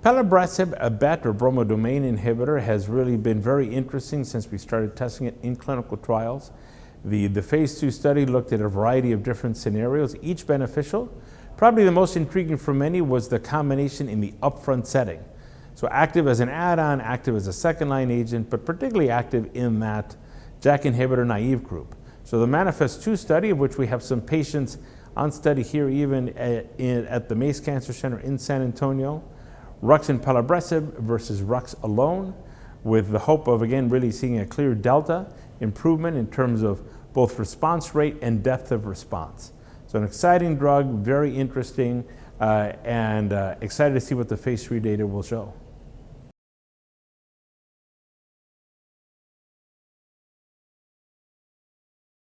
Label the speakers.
Speaker 1: Pelabresib, a BET or bromodomain inhibitor, has really been very interesting since we started testing it in clinical trials. The phase 2 study looked at a variety of different scenarios, each beneficial. Probably the most intriguing for many was the combination in the upfront setting. So active as an add-on, active as a second-line agent, but particularly active in that JAK inhibitor naive group. So the MANIFEST-2 study, of which we have some patients on study here even at the Mace Cancer Center in San Antonio, Rux and Pelabresib versus Rux alone, with the hope of, again, really seeing a clear delta improvement in terms of both response rate and depth of response. So an exciting drug, very interesting, and excited to see what the phase 3 data will show.